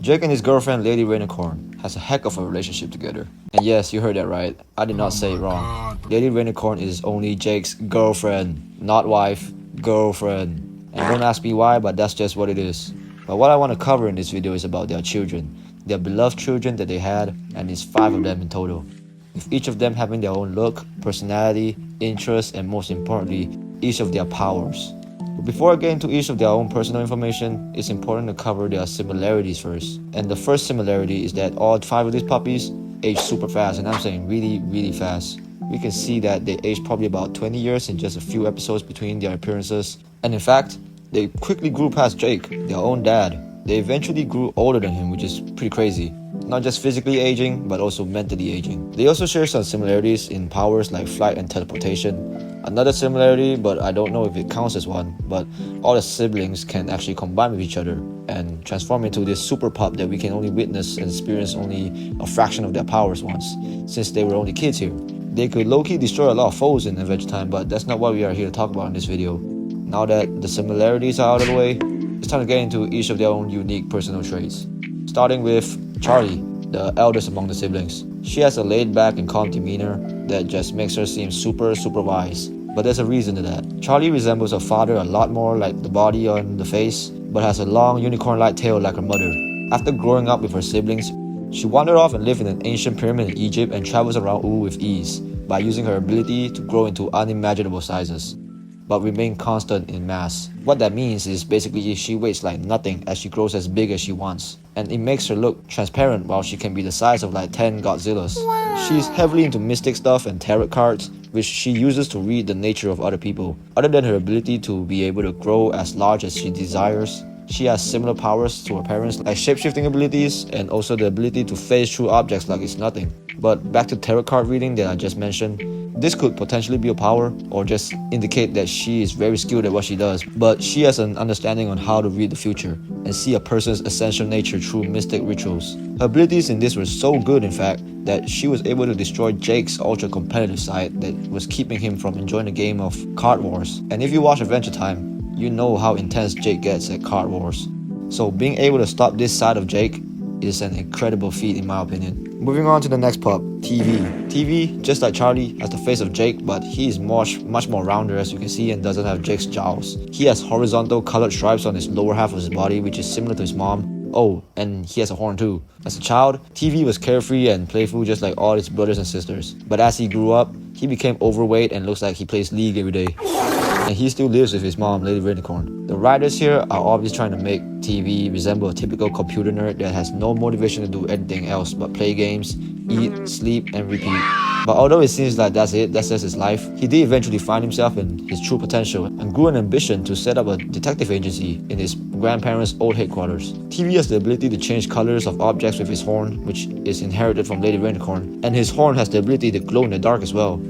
Jake and his girlfriend Lady Rainicorn has a heck of a relationship together. And yes, you heard that right. I did not say it wrong. Lady Rainicorn is only Jake's girlfriend, not wife, girlfriend. And don't ask me why, but that's just what it is. But what I want to cover in this video is about their children. Their beloved children that they had, and it's 5 of them in total. With each of them having their own look, personality, interests, and most importantly, each of their powers. But before I get into each of their own personal information, it's important to cover their similarities first. And the first similarity is that all 5 of these puppies age super fast, and I'm saying really fast. We can see that they aged probably about 20 years in just a few episodes between their appearances. And in fact, they quickly grew past Jake, their own dad. They eventually grew older than him, which is pretty crazy. Not just physically aging, but also mentally aging. They also share some similarities in powers like flight and teleportation. Another similarity, but I don't know if it counts as one, but all the siblings can actually combine with each other and transform into this super pup that we can only witness and experience only a fraction of their powers once, since they were only kids here. They could low-key destroy a lot of foes in Adventure Time, but that's not what we are here to talk about in this video. Now that the similarities are out of the way, it's time to get into each of their own unique personal traits. Starting with Charlie, the eldest among the siblings. She has a laid-back and calm demeanor that just makes her seem super wise. But there's a reason to that. Charlie resembles her father a lot more, like the body on the face, but has a long unicorn-like tail like her mother. After growing up with her siblings, she wandered off and lived in an ancient pyramid in Egypt and travels around Wu with ease by using her ability to grow into unimaginable sizes, but remain constant in mass. What that means is basically she weighs like nothing as she grows as big as she wants, and it makes her look transparent while she can be the size of like 10 Godzillas. Wow. She's heavily into mystic stuff and tarot cards, which she uses to read the nature of other people. Other than her ability to be able to grow as large as she desires, she has similar powers to her parents like shape-shifting abilities and also the ability to phase through objects like it's nothing. But back to tarot card reading that I just mentioned, this could potentially be a power or just indicate that she is very skilled at what she does, but she has an understanding on how to read the future and see a person's essential nature through mystic rituals. Her abilities in this were so good in fact that she was able to destroy Jake's ultra competitive side that was keeping him from enjoying the game of Card Wars. And if you watch Adventure Time, you know how intense Jake gets at Card Wars. So being able to stop this side of Jake is an incredible feat in my opinion. Moving on to the next pup, TV. TV, just like Charlie, has the face of Jake, but he is much more rounder as you can see and doesn't have Jake's jowls. He has horizontal colored stripes on his lower half of his body, which is similar to his mom. Oh, and he has a horn too. As a child, TV was carefree and playful just like all his brothers and sisters. But as he grew up, he became overweight and looks like he plays League every day. And he still lives with his mom, Lady Rainicorn. The writers here are obviously trying to make TV resemble a typical computer nerd that has no motivation to do anything else but play games, eat, sleep, and repeat. But although it seems like that's just his life, he did eventually find himself in his true potential and grew an ambition to set up a detective agency in his grandparents' old headquarters. TV has the ability to change colors of objects with his horn, which is inherited from Lady Rainicorn, and his horn has the ability to glow in the dark as well.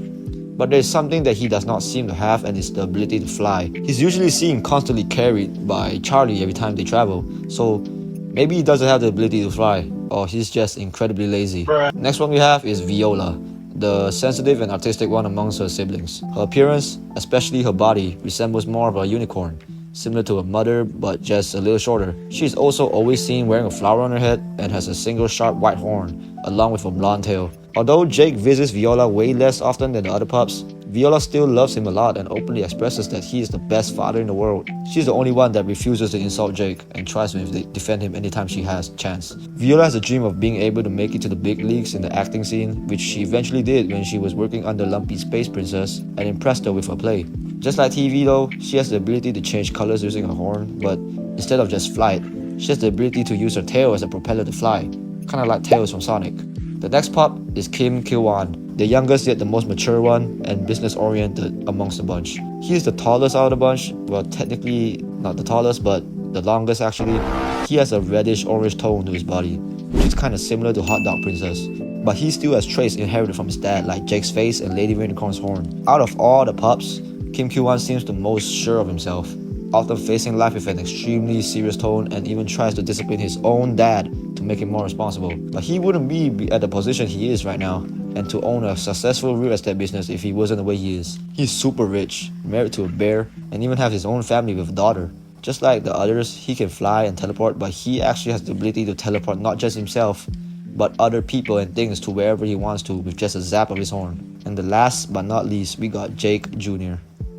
But there's something that he does not seem to have, and it's the ability to fly. He's usually seen constantly carried by Charlie every time they travel, so maybe he doesn't have the ability to fly, or he's just incredibly lazy. Next one we have is Viola, the sensitive and artistic one amongst her siblings. Her appearance, especially her body, resembles more of a unicorn, similar to her mother but just a little shorter. She is also always seen wearing a flower on her head and has a single sharp white horn, along with a blonde tail. Although Jake visits Viola way less often than the other pups, Viola still loves him a lot and openly expresses that he is the best father in the world. She's the only one that refuses to insult Jake and tries to defend him anytime she has a chance. Viola has a dream of being able to make it to the big leagues in the acting scene, which she eventually did when she was working under Lumpy's Space Princess and impressed her with her play. Just like TV though, she has the ability to change colors using her horn, but instead of just flight, she has the ability to use her tail as a propeller to fly, kinda like Tails from Sonic. The next pup is Kim Kil-wan, the youngest yet the most mature one and business-oriented amongst the bunch. He is the tallest out of the bunch, well technically not the tallest but the longest actually. He has a reddish-orange tone to his body, which is kinda similar to Hot Dog Princess. But he still has traits inherited from his dad like Jake's face and Lady Rainicorn's horn. Out of all the pups, Kim Kil-wan seems the most sure of himself, often facing life with an extremely serious tone and even tries to discipline his own dad to make him more responsible. But he wouldn't be at the position he is right now and to own a successful real estate business if he wasn't the way he is. He's super rich, married to a bear, and even has his own family with a daughter. Just like the others, he can fly and teleport, but he actually has the ability to teleport not just himself, but other people and things to wherever he wants to with just a zap of his horn. And the last but not least, we got Jake Jr.,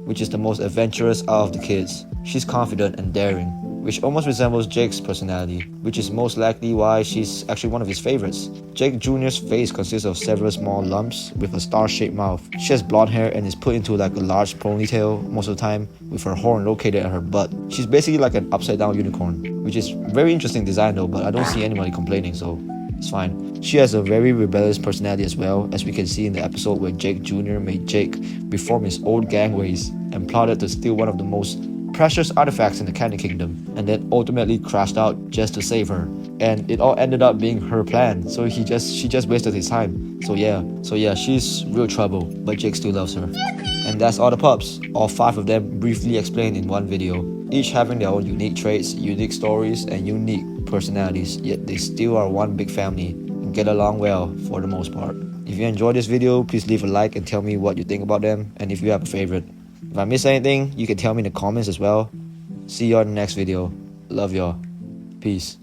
which is the most adventurous out of the kids. She's confident and daring, which almost resembles Jake's personality, which is most likely why she's actually one of his favorites. Jake Jr.'s face consists of several small lumps with a star-shaped mouth. She has blonde hair and is put into like a large ponytail most of the time, with her horn located at her butt. She's basically like an upside-down unicorn, which is very interesting design though, but I don't see anybody complaining, so it's fine. She has a very rebellious personality as well, as we can see in the episode where Jake Jr. made Jake reform his old gang ways and plotted to steal one of the most precious artifacts in the Candy Kingdom, and then ultimately crashed out just to save her. And it all ended up being her plan, so she just wasted his time. So yeah, she's real trouble, but Jake still loves her. And that's all the pups, all 5 of them briefly explained in one video, each having their own unique traits, unique stories, and unique personalities, yet they still are one big family and get along well for the most part. If you enjoyed this video, please leave a like and tell me what you think about them, and if you have a favorite. If I missed anything, you can tell me in the comments as well. See you on the next video. Love y'all. Peace.